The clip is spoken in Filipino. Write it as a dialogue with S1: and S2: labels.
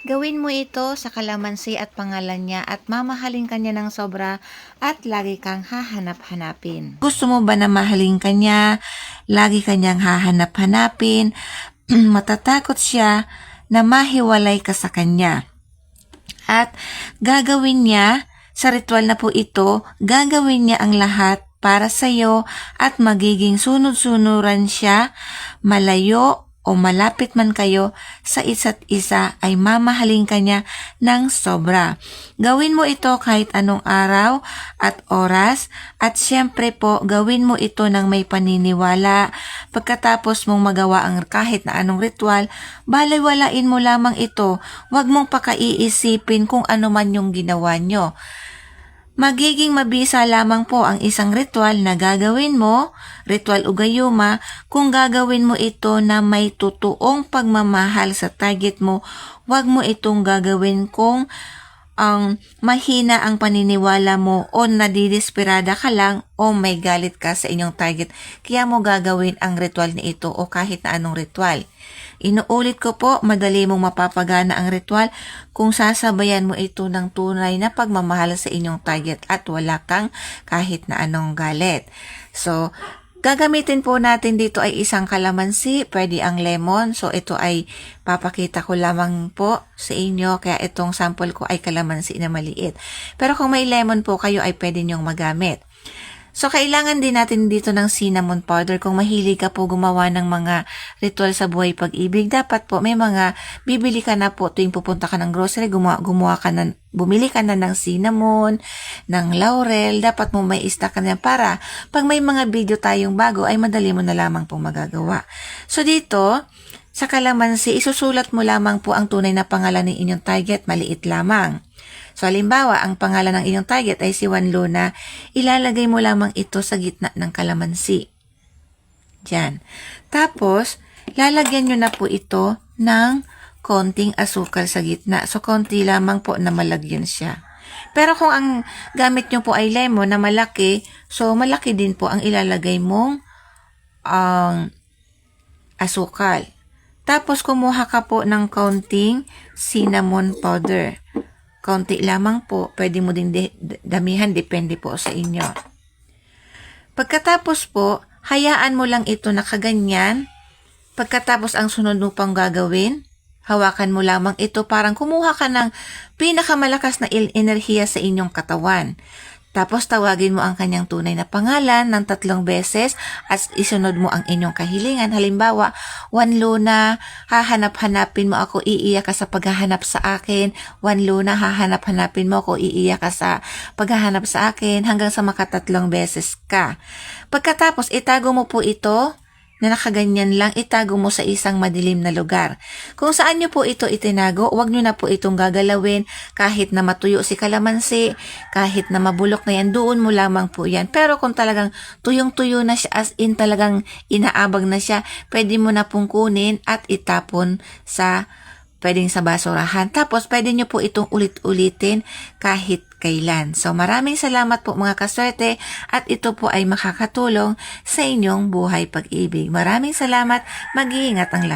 S1: Gawin mo ito sa kalamansi at pangalan niya at mamahalin ka niya ng sobra at lagi kang hahanap-hanapin. Gusto mo ba na mahalin ka niya? Lagi kanyang hahanap-hanapin. Matatakot siya na mahiwalay ka sa kanya. At gagawin niya, sa ritual na po ito, gagawin niya ang lahat para sa iyo at magiging sunod-sunuran siya, malayo o malapit man kayo sa isa't isa ay mamahalin ka niya ng sobra. Gawin mo ito kahit anong araw at oras at syempre po gawin mo ito ng may paniniwala. Pagkatapos mong magawa ang kahit na anong ritual, balewalain mo lamang ito. Huwag mong pakaiisipin kung ano man yung ginawa nyo. Magiging mabisa lamang po ang isang ritual na gagawin mo, ritual o gayuma, kung gagawin mo ito na may totoong pagmamahal sa target mo. Huwag mo itong gagawin kung mahina ang paniniwala mo o nadidesperada ka lang o may galit ka sa inyong target. Kaya mo gagawin ang ritual na ito o kahit na anong ritual. Inuulit ko po, madali mong mapapagana ang ritual kung sasabayan mo ito ng tunay na pagmamahal sa inyong target at wala kang kahit na anong galit. So, gagamitin po natin dito ay isang kalamansi, pwede ang lemon. So, ito ay papakita ko lamang po sa inyo. Kaya itong sample ko ay kalamansi na maliit. Pero kung may lemon po kayo ay pwede nyong magamit. So, kailangan din natin dito ng cinnamon powder. Kung mahilig ka po gumawa ng mga ritual sa buhay pag-ibig, dapat po may mga bibili ka na po tuwing pupunta ka ng grocery, bumili ka na ng cinnamon, ng laurel, dapat mo may stock ka na para pag may mga video tayong bago ay madali mo na lamang pong magagawa. So, dito, sa kalamansi, isusulat mo lamang po ang tunay na pangalan ng inyong target, maliit lamang. So, halimbawa, ang pangalan ng inyong target ay si Juan Luna, ilalagay mo lamang ito sa gitna ng kalamansi. Diyan. Tapos, lalagyan nyo na po ito ng konting asukal sa gitna. So, konti lamang po na malagyan siya. Pero kung ang gamit nyo po ay lemon na malaki, so malaki din po ang ilalagay mong asukal. Tapos, kumuha ka po ng konting cinnamon powder. Kaunti lamang po, pwede mo din damihan, depende po sa inyo. Pagkatapos po, hayaan mo lang ito nakaganyan. Pagkatapos ang sunod mo pang gagawin, hawakan mo lamang ito, parang kumuha ka ng pinakamalakas na enerhiya sa inyong katawan. Tapos tawagin mo ang kanyang tunay na pangalan ng 3 beses at isunod mo ang inyong kahilingan. Halimbawa, Juan Luna, hahanap-hanapin mo ako, iiyak ka sa paghahanap sa akin. Juan Luna, hahanap-hanapin mo ako, iiyak ka sa paghahanap sa akin hanggang sa maka3 beses ka. Pagkatapos, itago mo po ito na nakaganyan lang, itago mo sa isang madilim na lugar. Kung saan nyo po ito itinago, huwag nyo na po itong gagalawin kahit na matuyo si kalamansi, kahit na mabulok na yan, doon mo lamang po yan. Pero kung talagang tuyong-tuyo na siya, as in talagang inaabag na siya, pwede mo na pong kunin at itapon pwedeng sa basurahan. Tapos, pwede nyo po itong ulit-ulitin kahit kailan. So, maraming salamat po mga kaswerte at ito po ay makakatulong sa inyong buhay pag-ibig. Maraming salamat. Mag-iingat ang lahat.